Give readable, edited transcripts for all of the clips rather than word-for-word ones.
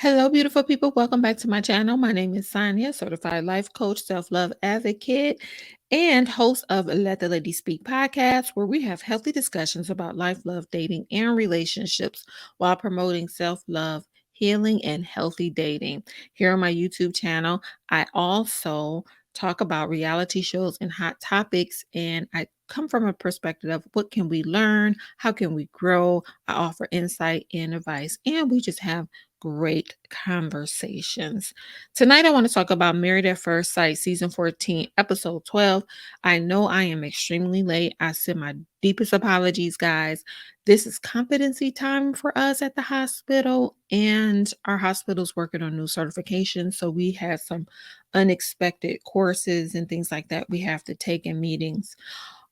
Hello, beautiful people. Welcome back to my channel. My name is Sonia, certified life coach, self love advocate, and host of Let the Lady Speak podcast, where we have healthy discussions about life, love, dating, and relationships while promoting self love, healing, and healthy dating. Here on my YouTube channel, I also talk about reality shows and hot topics, and I come from a perspective of what can we learn, how can we grow. I offer insight and advice, and we just have great conversations. Tonight, I want to talk about Married at First Sight, Season 14, Episode 12. I know I am extremely late. I send my deepest apologies, guys. This is competency time for us at the hospital, and our hospital's working on new certifications. So we had some unexpected courses and things like that we have to take in meetings.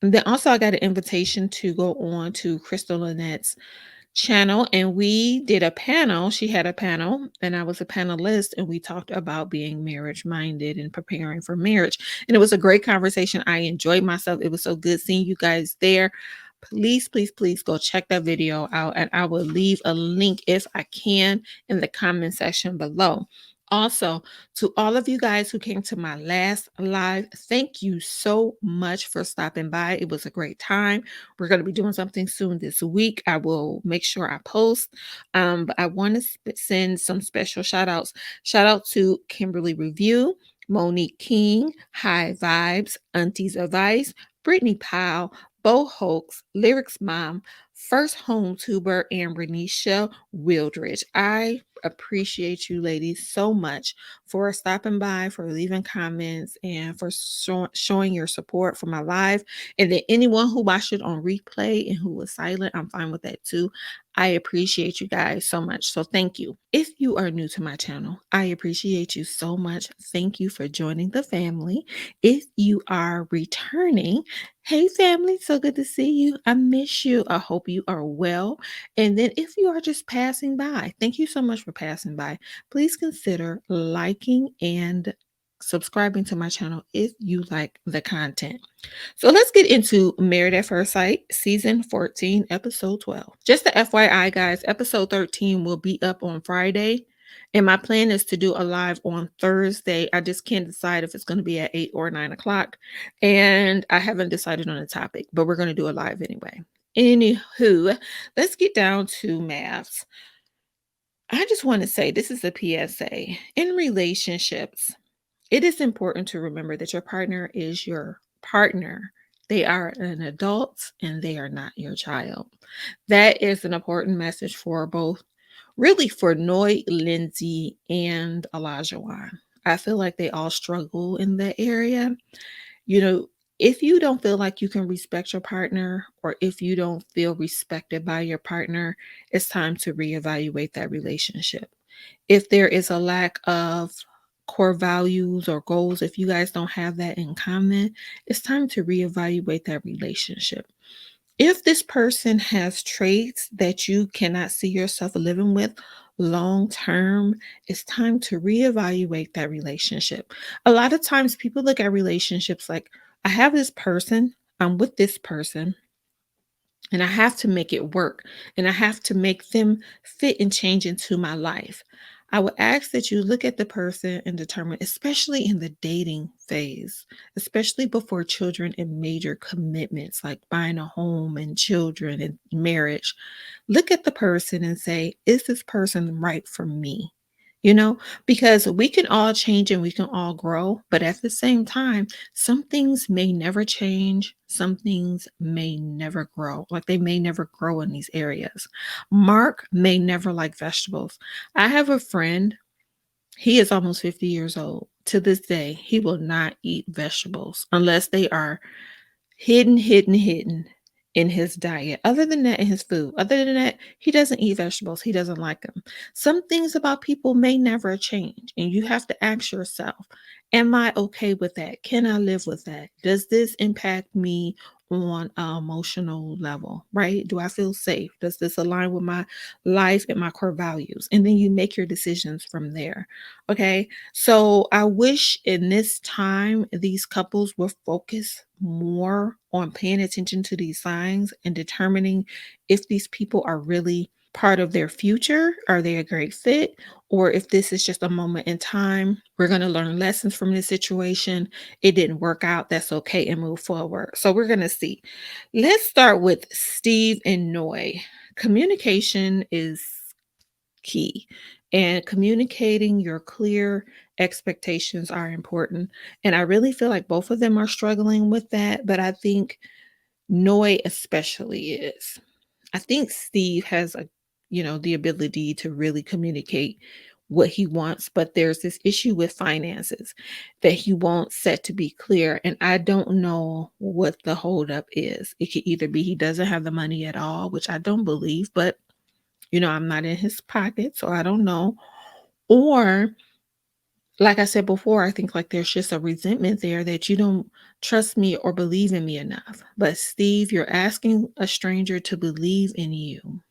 And then also, I got an invitation to go on to Crystal Lynette's channel, and we did a panel. She had a panel and I was a panelist, and we talked about being marriage minded and preparing for marriage, and it was a great conversation. I enjoyed myself. It was so good seeing you guys there. Please go check that video out, and I will leave a link if I can in the comment section below. Also, to all of you guys who came to my last live, thank you so much for stopping by. It was a great time. We're going to be doing something soon this week. I will make sure I post. But I want to send some special shout outs. Shout out to Kimberly Review, Monique King, High Vibes, Auntie's Advice, Brittany Powell, Bo Hoax, Lyrics Mom, First Home Tuber, and Renisha Wildridge. I appreciate you ladies so much for stopping by, for leaving comments, and for showing your support for my live. And then anyone who watched it on replay and who was silent, I'm fine with that too. I appreciate you guys so much. So thank you. If you are new to my channel, I appreciate you so much. Thank you for joining the family. If you are returning, hey family, so good to see you. I miss you. I hope you are well. And then if you are just passing by, thank you so much for passing by. Please consider liking and subscribing to my channel if you like the content. So let's get into Married at First Sight, Season 14, Episode 12. Just the FYI, guys, Episode 13 will be up on Friday. And my plan is to do a live on Thursday. I just can't decide if it's going to be at 8 or 9 o'clock. And I haven't decided on a topic, but we're going to do a live anyway. Anywho, let's get down to mafs. I just want to say this is a PSA. In relationships, it is important to remember that your partner is your partner. They are an adult and they are not your child. That is an important message for both, really for Noy, Lindsey, and Elijah. I feel like they all struggle in that area. You know, if you don't feel like you can respect your partner, or if you don't feel respected by your partner, it's time to reevaluate that relationship. If there is a lack of core values or goals, if you guys don't have that in common, it's time to reevaluate that relationship. If this person has traits that you cannot see yourself living with long term, it's time to reevaluate that relationship. A lot of times people look at relationships like, I have this person, I'm with this person, and I have to make it work, and I have to make them fit and change into my life. I would ask that you look at the person and determine, especially in the dating phase, especially before children and major commitments like buying a home and children and marriage, look at the person and say, is this person right for me? You know, because we can all change and we can all grow, but at the same time, some things may never change, some things may never grow. Like they may never grow in these areas. Mark may never like vegetables. I have a friend, he is almost 50 years old. To this day, he will not eat vegetables unless they are hidden in his diet. Other than that, in his food. Other than that, he doesn't eat vegetables. He doesn't like them. Some things about people may never change, and you have to ask yourself, am I okay with that? Can I live with that? Does this impact me on an emotional level, right? Do I feel safe? Does this align with my life and my core values? And then you make your decisions from there. Okay. So I wish in this time, these couples will focus more on paying attention to these signs and determining if these people are really part of their future. Are they a great fit? Or if this is just a moment in time, we're going to learn lessons from this situation. It didn't work out. That's okay and move forward. So we're going to see. Let's start with Steve and Noy. Communication is key, and communicating your clear expectations are important. And I really feel like both of them are struggling with that, but I think Noy especially is. I think Steve has the ability to really communicate what he wants, but there's this issue with finances that he won't set to be clear. And I don't know what the holdup is. It could either be he doesn't have the money at all, which I don't believe, but I'm not in his pocket, so I don't know. Or like I said before, I think like there's just a resentment there that you don't trust me or believe in me enough. But Steve, you're asking a stranger to believe in you.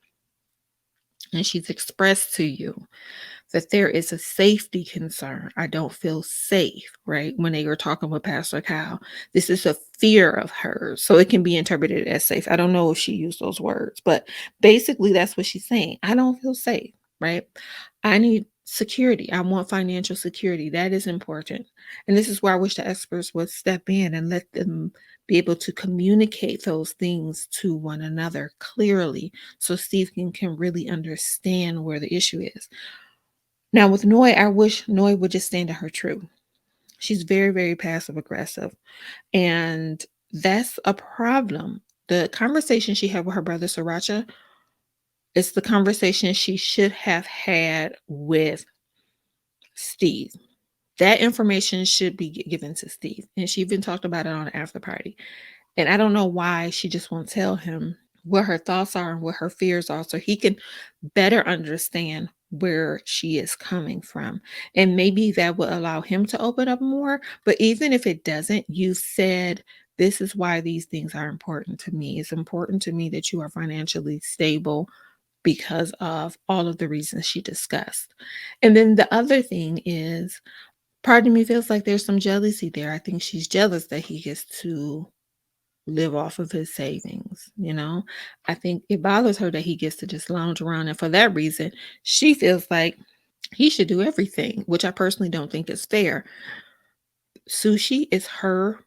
And she's expressed to you that there is a safety concern. I don't feel safe, right? When they were talking with Pastor Kyle, this is a fear of hers. So it can be interpreted as safe. I don't know if she used those words, but basically that's what she's saying. I don't feel safe, right? I need security. I want financial security. That is important. And this is where I wish the experts would step in and let them be able to communicate those things to one another clearly so Steve can really understand where the issue is. Now with Noy, I wish Noy would just stand to her truth. She's very, very passive aggressive. And that's a problem. The conversation she had with her brother Sriracha is the conversation she should have had with Steve. That information should be given to Steve. And she even talked about it on the after party. And I don't know why she just won't tell him what her thoughts are and what her fears are so he can better understand where she is coming from. And maybe that will allow him to open up more. But even if it doesn't, you said, this is why these things are important to me. It's important to me that you are financially stable because of all of the reasons she discussed. And then the other thing is, part of me feels like there's some jealousy there. I think she's jealous that he gets to live off of his savings. I think it bothers her that he gets to just lounge around. And for that reason, she feels like he should do everything, which I personally don't think is fair. Sushi is her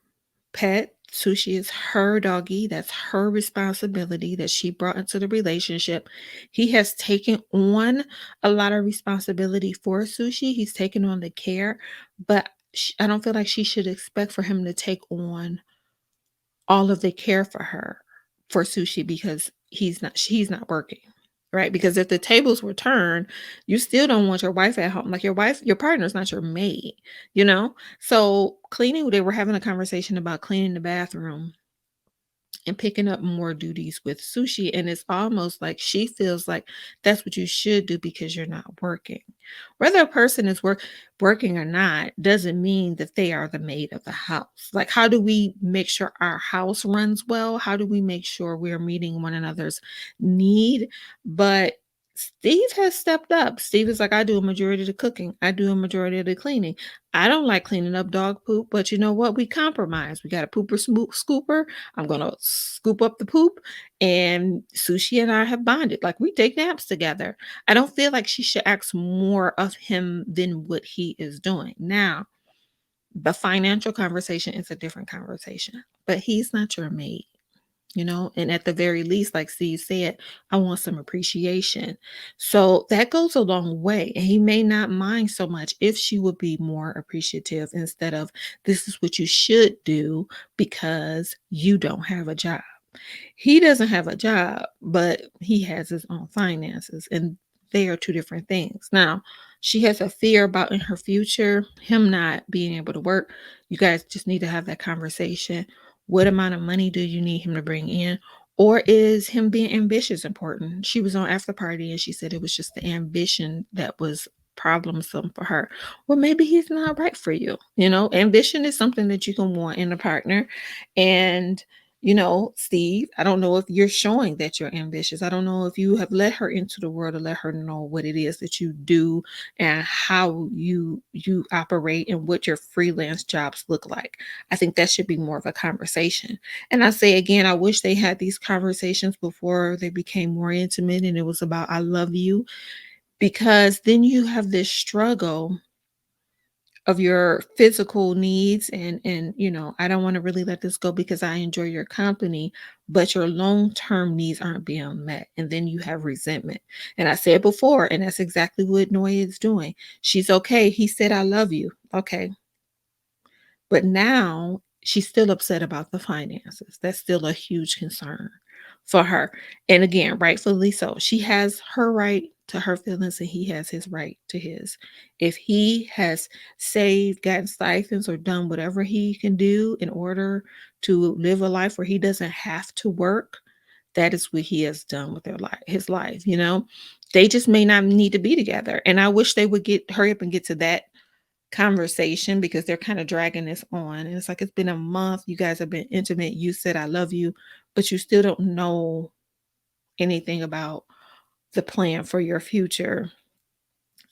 pet. Sushi is her doggy. That's her responsibility that she brought into the relationship. He has taken on a lot of responsibility for Sushi. He's taken on the care, but I don't feel like she should expect for him to take on all of the care for Sushi because he's not working, right? Because if the tables were turned, you still don't want your wife at home. Like your partner's not your maid, you know? So cleaning, they were having a conversation about cleaning the bathroom and picking up more duties with Sushi. And it's almost like she feels like that's what you should do because you're not working. Whether a person is working or not doesn't mean that they are the maid of the house. Like, how do we make sure our house runs well? How do we make sure we're meeting one another's need? But Steve has stepped up. Steve is like, I do a majority of the cooking. I do a majority of the cleaning. I don't like cleaning up dog poop, but you know what? We compromise. We got a pooper scooper. I'm going to scoop up the poop. And Sushi and I have bonded. Like, we take naps together. I don't feel like she should ask more of him than what he is doing. Now, the financial conversation is a different conversation, but he's not your mate. And at the very least, like Steve said, I want some appreciation. So that goes a long way. And he may not mind so much if she would be more appreciative instead of, this is what you should do because you don't have a job. He doesn't have a job, but he has his own finances, and they are two different things. Now, she has a fear about in her future, him not being able to work. You guys just need to have that conversation. What amount of money do you need him to bring in? Or is him being ambitious important? She was on After Party and she said it was just the ambition that was problemsome for her. Well, maybe he's not right for you. Ambition is something that you can want in a partner. And Steve, I don't know if you're showing that you're ambitious. I don't know if you have let her into the world to let her know what it is that you do and how you operate and what your freelance jobs look like. I think that should be more of a conversation. And I say again, I wish they had these conversations before they became more intimate and it was about I love you, because then you have this struggle of your physical needs and I don't want to really let this go because I enjoy your company, but your long-term needs aren't being met, and then you have resentment. And I said before, and that's exactly what Noya is doing. She's okay, he said I love you, okay, but now she's still upset about the finances. That's still a huge concern for her. And again, rightfully so. She has her right to her feelings and he has his right to his. If he has saved, gotten stipends, or done whatever he can do in order to live a life where he doesn't have to work, that is what he has done with his life. They just may not need to be together. And I wish they would hurry up and get to that conversation because they're kind of dragging this on. And it's like, it's been a month. You guys have been intimate. You said, I love you, but you still don't know anything about the plan for your future,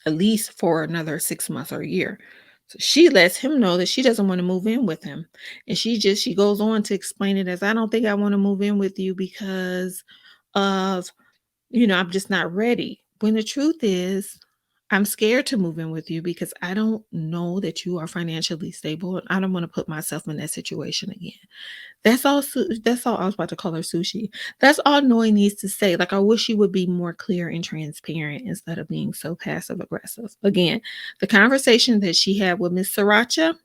at least for another 6 months or a year. So she lets him know that she doesn't want to move in with him. And she goes on to explain it as, I don't think I want to move in with you because of I'm just not ready. When the truth is, I'm scared to move in with you because I don't know that you are financially stable and I don't want to put myself in that situation again. That's all. That's all. I was about to call her Sushi. That's all Noi needs to say. Like, I wish you would be more clear and transparent instead of being so passive aggressive. Again, the conversation that she had with Miss Sriracha,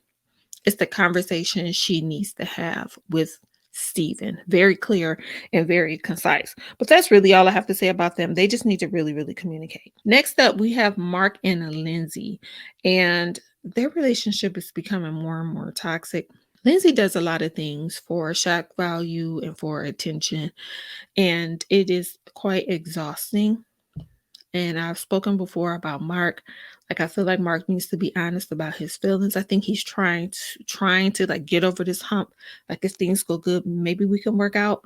it's the conversation she needs to have with Stephen. Very clear and very concise. But that's really all I have to say about them. They just need to really, really communicate. Next up, we have Mark and Lindsey, and their relationship is becoming more and more toxic. Lindsey does a lot of things for shock value and for attention, and it is quite exhausting. And I've spoken before about Mark. Like, I feel like Mark needs to be honest about his feelings. I think he's trying to like get over this hump. Like, if things go good, maybe we can work out.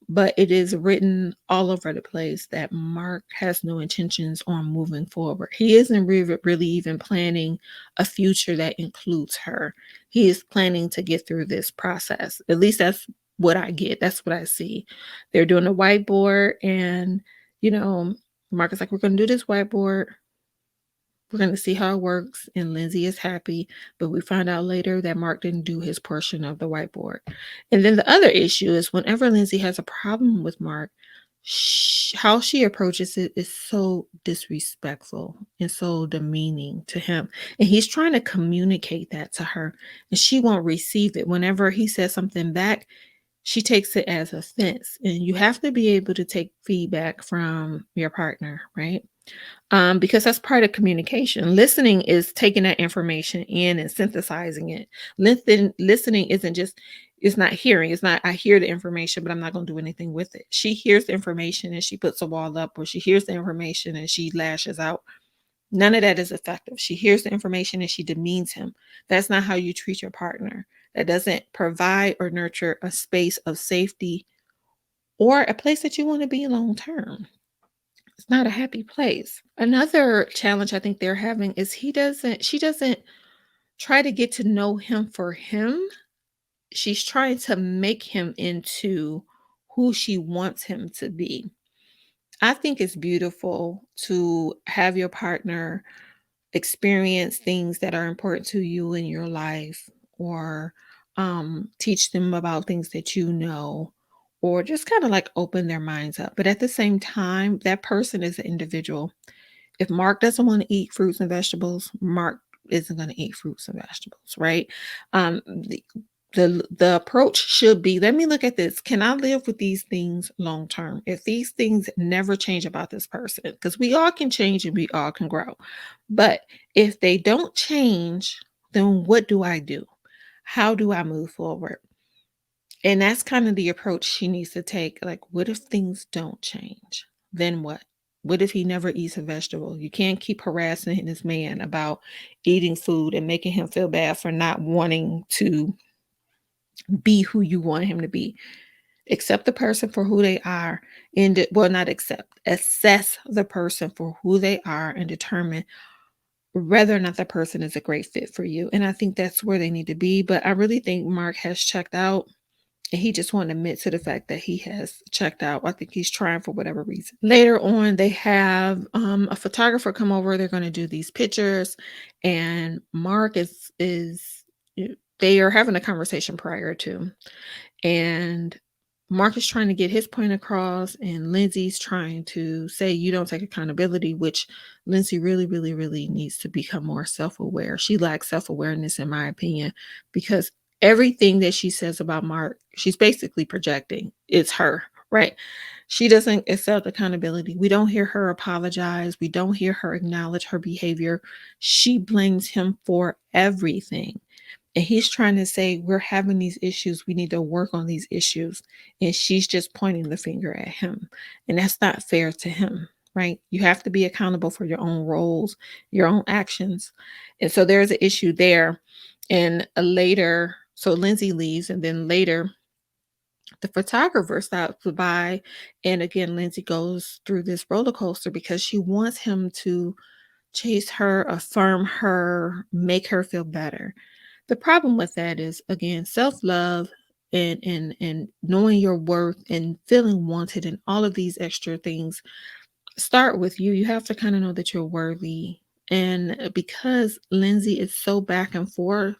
But it is written all over the place that Mark has no intentions on moving forward. He isn't really even planning a future that includes her. He is planning to get through this process. At least that's what I get. That's what I see. They're doing a whiteboard, and you know, Mark is like, we're going to do this whiteboard. We're going to see how it works. And Lindsey is happy. But we find out later that Mark didn't do his portion of the whiteboard. And then the other issue is whenever Lindsey has a problem with Mark, how she approaches it is so disrespectful and so demeaning to him. And he's trying to communicate that to her, and she won't receive it. Whenever he says something back, she takes it as offense. And you have to be able to take feedback from your partner, right? Because that's part of communication. Listening is taking that information in and synthesizing it. Listening isn't just, it's not hearing. It's not, I hear the information, but I'm not going to do anything with it. She hears the information and she puts a wall up, or she hears the information and she lashes out. None of that is effective. She hears the information and she demeans him. That's not how you treat your partner. That doesn't provide or nurture a space of safety or a place that you want to be long term. It's not a happy place. Another challenge I think they're having is she doesn't try to get to know him for him. She's trying to make him into who she wants him to be. I think it's beautiful to have your partner experience things that are important to you in your life, or teach them about things that you know, or just kind of like open their minds up. But at the same time, that person is an individual. If Mark doesn't want to eat fruits and vegetables, Mark isn't going to eat fruits and vegetables, right? Um, the, the approach should be, let me look at this. Can I live with these things long term? If these things never change about this person, because we all can change and we all can grow. But if they don't change, then what do I do? How do I move forward? And that's kind of the approach she needs to take. Like, what if things don't change? Then what? What if he never eats a vegetable? You can't keep harassing this man about eating food and making him feel bad for not wanting to be who you want him to be. Accept the person for who they are, and well, not accept, assess the person for who they are and determine whether or not that person is a great fit for you. And I think that's where they need to be. But I really think Mark has checked out. And he just won't admit to the fact that he has checked out. I think he's trying for whatever reason. Later on, they have a photographer come over. They're going to do these pictures, and Mark is they are having a conversation prior to, and Mark is trying to get his point across, and Lindsey's trying to say you don't take accountability, which Lindsey really, really, really needs to become more self-aware. She lacks self-awareness, in my opinion, because everything that she says about Mark, she's basically projecting. It's her, right? She doesn't accept accountability. We don't hear her apologize. We don't hear her acknowledge her behavior. She blames him for everything. And he's trying to say, we're having these issues. We need to work on these issues. And she's just pointing the finger at him. And that's not fair to him, right? You have to be accountable for your own roles, your own actions. And so there's an issue there. And later, so Lindsey leaves, and then later, the photographer stops by. And again, Lindsey goes through this roller coaster because she wants him to chase her, affirm her, make her feel better. The problem with that is, again, self-love and knowing your worth and feeling wanted and all of these extra things start with you. You have to kind of know that you're worthy. And because Lindsey is so back and forth,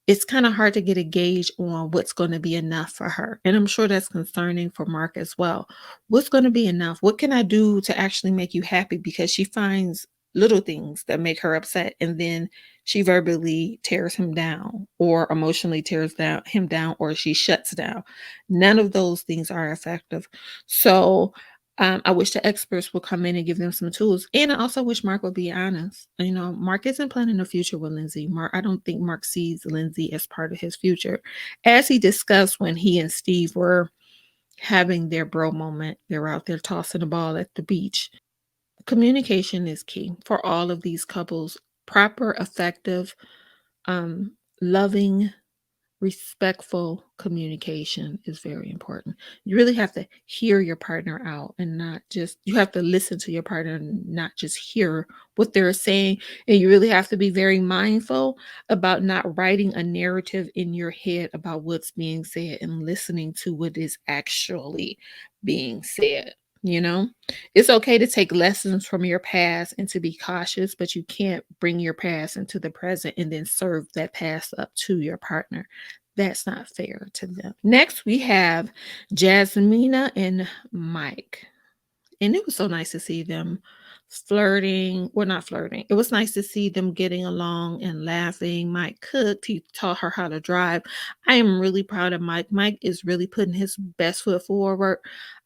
it's kind of hard to get a gauge on what's going to be enough for her. And I'm sure that's concerning for Mark as well. What's going to be enough? What can I do to actually make you happy? Because she finds little things that make her upset, and then she verbally tears him down or emotionally tears him down, or she shuts down. None of those things are effective. So I wish the experts would come in and give them some tools. And I also wish Mark would be honest. Mark isn't planning a future with Lindsey. I don't think Mark sees Lindsey as part of his future. As he discussed when he and Steve were having their bro moment, they were out there tossing the ball at the beach. Communication is key for all of these couples. Proper, effective, loving, respectful communication is very important. You really have to hear your partner out, and not just, you have to listen to your partner and not just hear what they're saying. And you really have to be very mindful about not writing a narrative in your head about what's being said and listening to what is actually being said. It's okay to take lessons from your past and to be cautious, but you can't bring your past into the present and then serve that past up to your partner. That's not fair to them. Next, we have Jasmina and Mike. And it was so nice to see them flirting. Well, not flirting. It was nice to see them getting along and laughing. Mike cooked. He taught her how to drive. I am really proud of Mike. Mike is really putting his best foot forward.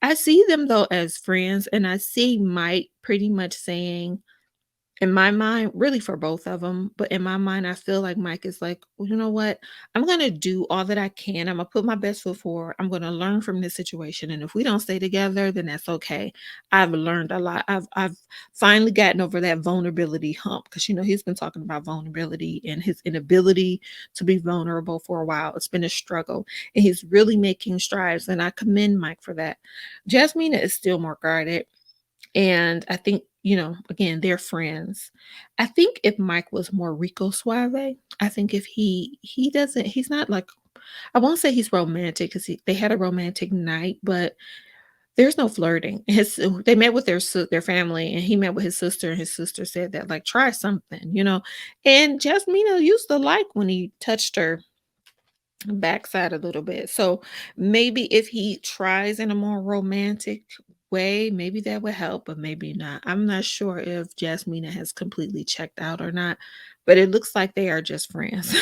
I see them, though, as friends. And I see Mike pretty much saying, in my mind, really for both of them, but in my mind, I feel like Mike is like, well, you know what? I'm going to do all that I can. I'm going to put my best foot forward. I'm going to learn from this situation. And if we don't stay together, then that's okay. I've learned a lot. I've finally gotten over that vulnerability hump, because, he's been talking about vulnerability and his inability to be vulnerable for a while. It's been a struggle, and he's really making strides. And I commend Mike for that. Jasmina is still more guarded. And I think, again, they're friends. I think if Mike was more Rico Suave, I think if he's not like, I won't say he's romantic, because they had a romantic night, but there's no flirting. They met with their family, and he met with his sister, and his sister said that, like, try something. And Jasmina used to like when he touched her backside a little bit. So maybe if he tries in a more romantic way, maybe that would help, but maybe not. I'm not sure if Jasmina has completely checked out or not, but it looks like they are just friends.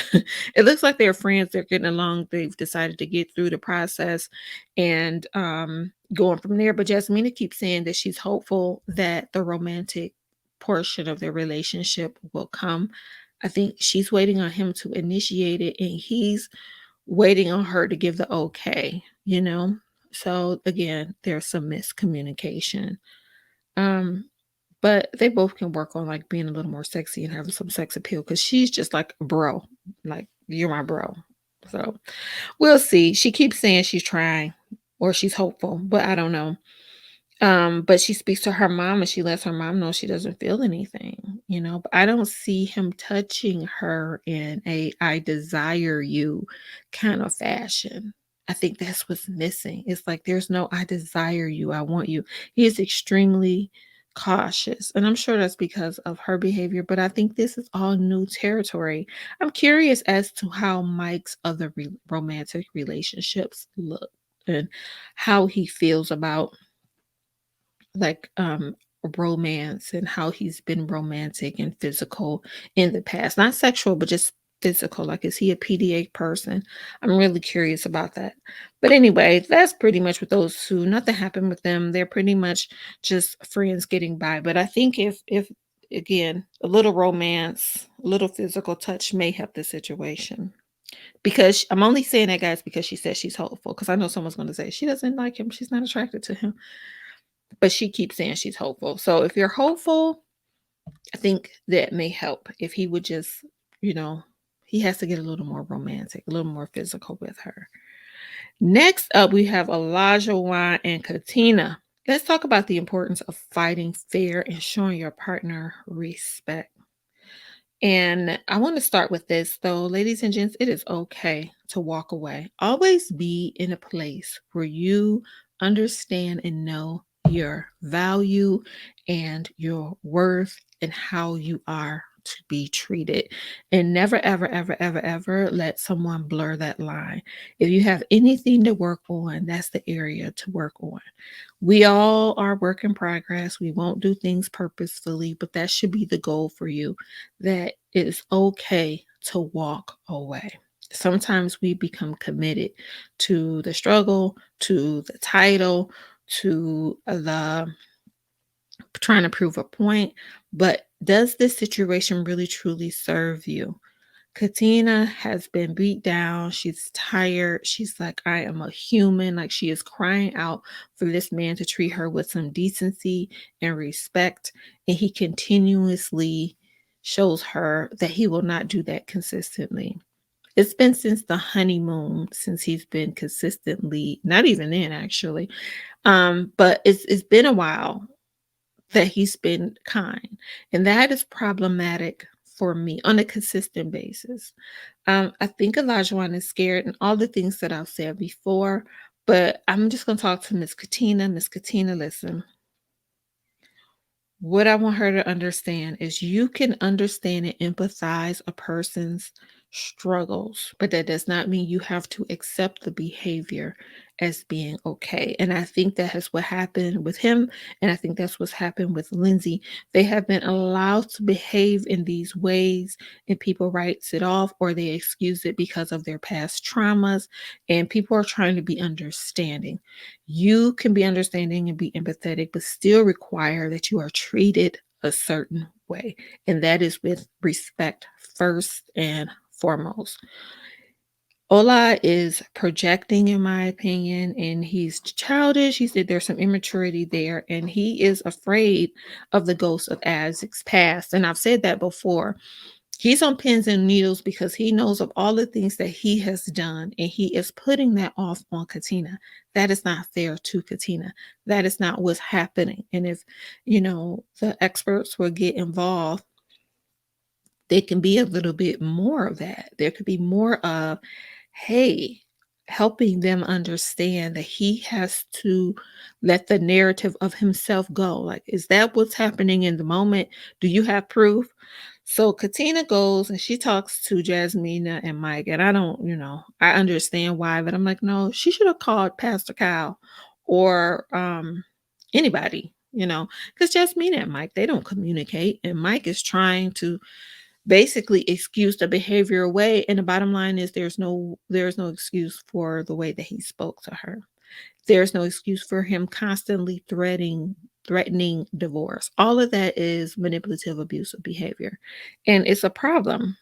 It looks like they're friends. They're getting along. They've decided to get through the process and going from there. But Jasmina keeps saying that she's hopeful that the romantic portion of their relationship will come. I think she's waiting on him to initiate it, and he's waiting on her to give the okay. So again, there's some miscommunication. But they both can work on, like, being a little more sexy and having some sex appeal, because she's just like a bro. Like, you're my bro. So we'll see. She keeps saying she's trying. or she's hopeful, but I don't know. But she speaks to her mom and she lets her mom know she doesn't feel anything, but I don't see him touching her in a I desire you kind of fashion. I think that's what's missing. It's like there's no I desire you, I want you. He is extremely cautious. And I'm sure that's because of her behavior, but I think this is all new territory. I'm curious as to how Mike's other romantic relationships look and how he feels about like romance and how he's been romantic and physical in the past. Not sexual, but just physical. Like, is he a PDA person? I'm really curious about that. But anyway, that's pretty much with those two. Nothing happened with them. They're pretty much just friends getting by. But I think if again, a little romance, a little physical touch may help the situation. Because I'm only saying that, guys, because she says she's hopeful. Because I know someone's going to say she doesn't like him, she's not attracted to him, but she keeps saying she's hopeful. So if you're hopeful, I think that may help. If he would just, you know, he has to get a little more romantic, a little more physical with her. Next up, we have Elijah Wan and Katina. Let's talk about the importance of fighting fair and showing your partner respect. And I want to start with this though, ladies and gents, it is okay to walk away. Always be in a place where you understand and know your value and your worth and how you are to be treated. And never, ever, ever, ever, ever let someone blur that line. If you have anything to work on, that's the area to work on. We all are work in progress. We won't do things purposefully, but that should be the goal for you, that it is okay to walk away. Sometimes we become committed to the struggle, to the title, to the trying to prove a point. But does this situation really truly serve you? Katina has been beat down. She's tired. She's like, I am a human. Like, she is crying out for this man to treat her with some decency and respect. And he continuously shows her that he will not do that consistently. It's been since the honeymoon, since he's been consistently, not even then actually. But it's been a while that he's been kind. And that is problematic for me on a consistent basis. I think Elijah is scared and all the things that I've said before, but I'm just going to talk to Miss Katina. Miss Katina, listen. What I want her to understand is you can understand and empathize a person's struggles, but that does not mean you have to accept the behavior as being okay. And I think that is what happened with him. And I think that's what's happened with Lindsey. They have been allowed to behave in these ways, and people writes it off or they excuse it because of their past traumas. And people are trying to be understanding. You can be understanding and be empathetic, but still require that you are treated a certain way. And that is with respect first and foremost. Ola is projecting, in my opinion, and he's childish. He said there's some immaturity there, and he is afraid of the ghost of Isaac's past. And I've said that before. He's on pins and needles because he knows of all the things that he has done, and he is putting that off on Katina. That is not fair to Katina. That is not what's happening. And if, the experts will get involved, there can be a little bit more of that. There could be more of, hey, helping them understand that he has to let the narrative of himself go. Like, is that what's happening in the moment? Do you have proof? So Katina goes and she talks to Jasmina and Mike. And I don't, I understand why, but I'm like, no, she should have called Pastor Kyle or anybody, because Jasmina and Mike, they don't communicate. And Mike is trying to basically excuse the behavior away, and the bottom line is there's no excuse for the way that he spoke to her. There's no excuse for him constantly threatening divorce. All of that is manipulative, abusive behavior, and it's a problem.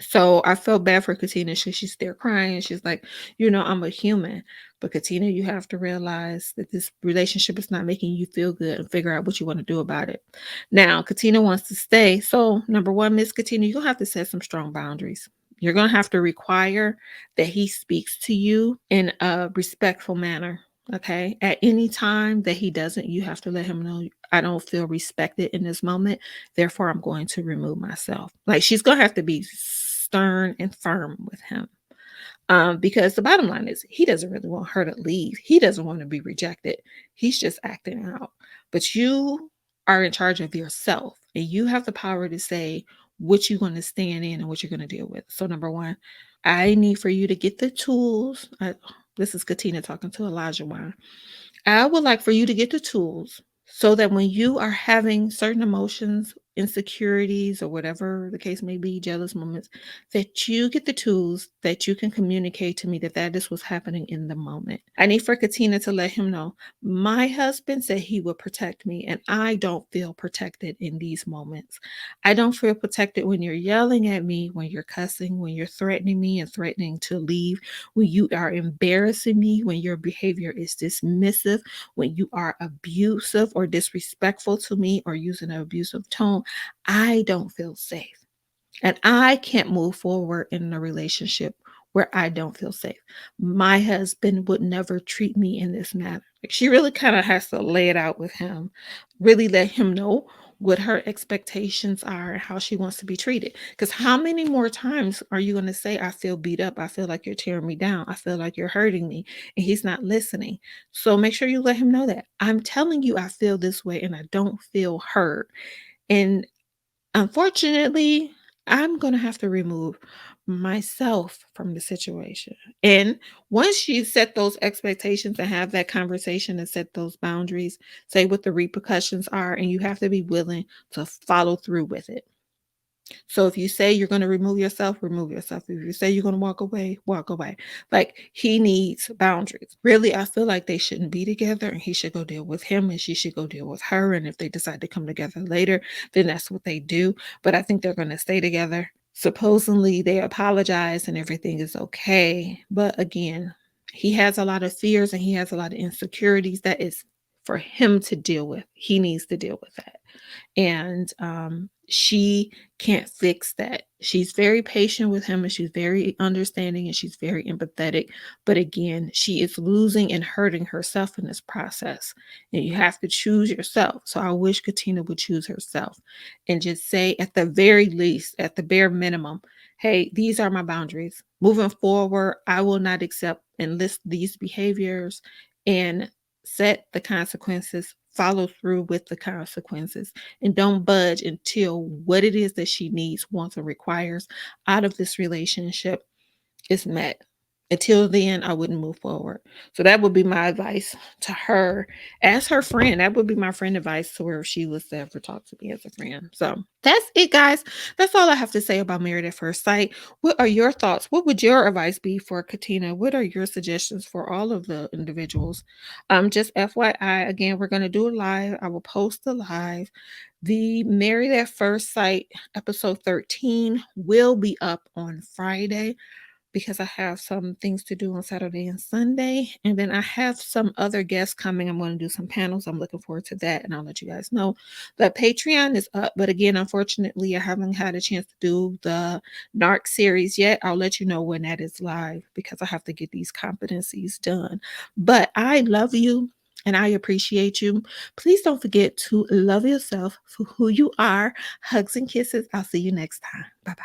So I felt bad for Katina. She's there crying. She's like, I'm a human. But Katina, you have to realize that this relationship is not making you feel good and figure out what you want to do about it. Now, Katina wants to stay. So number one, Miss Katina, you'll have to set some strong boundaries. You're going to have to require that he speaks to you in a respectful manner. Okay. At any time that he doesn't, you have to let him know, I don't feel respected in this moment. Therefore, I'm going to remove myself. Like, she's going to have to be stern and firm with him. Because the bottom line is he doesn't really want her to leave. He doesn't want to be rejected. He's just acting out. But you are in charge of yourself, and you have the power to say what you're going to stand in and what you're going to deal with. So, number one, I need for you to get the tools. This is Katina talking to Elijah Wine. I would like for you to get the tools so that when you are having certain emotions, insecurities, or whatever the case may be, jealous moments, that you get the tools that you can communicate to me that that is what's happening in the moment. I need for Katina to let him know, my husband said he would protect me, and I don't feel protected in these moments. I don't feel protected when you're yelling at me, when you're cussing, when you're threatening me and threatening to leave, when you are embarrassing me, when your behavior is dismissive, when you are abusive or disrespectful to me or using an abusive tone. I don't feel safe. And I can't move forward in a relationship where I don't feel safe. My husband would never treat me in this manner. Like, she really kind of has to lay it out with him, really let him know what her expectations are and how she wants to be treated. Because how many more times are you going to say, I feel beat up? I feel like you're tearing me down. I feel like you're hurting me. And he's not listening. So make sure you let him know that I'm telling you, I feel this way and I don't feel heard. And unfortunately, I'm going to have to remove myself from the situation. And once you set those expectations and have that conversation and set those boundaries, say what the repercussions are, and you have to be willing to follow through with it. So if you say you're going to remove yourself, remove yourself. If you say you're going to walk away, walk away. Like, he needs boundaries. Really, I feel like they shouldn't be together, and he should go deal with him and she should go deal with her. And if they decide to come together later, then that's what they do. But I think they're going to stay together. Supposedly they apologize and everything is okay. But again, he has a lot of fears and he has a lot of insecurities that is for him to deal with. He needs to deal with that. And she can't fix that. She's very patient with him and she's very understanding and she's very empathetic. But again, she is losing and hurting herself in this process. And you have to choose yourself. So I wish Katina would choose herself and just say, at the very least, at the bare minimum, hey, these are my boundaries. Moving forward, I will not accept and list these behaviors, and set the consequences, follow through with the consequences, and don't budge until what it is that she needs, wants, or requires out of this relationship is met. Until then, I wouldn't move forward. So that would be my advice to her as her friend. That would be my friend advice to her if she was to ever talk to me as a friend. So that's it, guys. That's all I have to say about Married at First Sight. What are your thoughts? What would your advice be for Katina? What are your suggestions for all of the individuals? Just FYI, again, we're going to do a live. I will post the live. The Married at First Sight episode 13 will be up on Friday, because I have some things to do on Saturday and Sunday. And then I have some other guests coming. I'm going to do some panels. I'm looking forward to that. And I'll let you guys know. The Patreon is up. But again, unfortunately, I haven't had a chance to do the NARC series yet. I'll let you know when that is live, because I have to get these competencies done. But I love you and I appreciate you. Please don't forget to love yourself for who you are. Hugs and kisses. I'll see you next time. Bye-bye.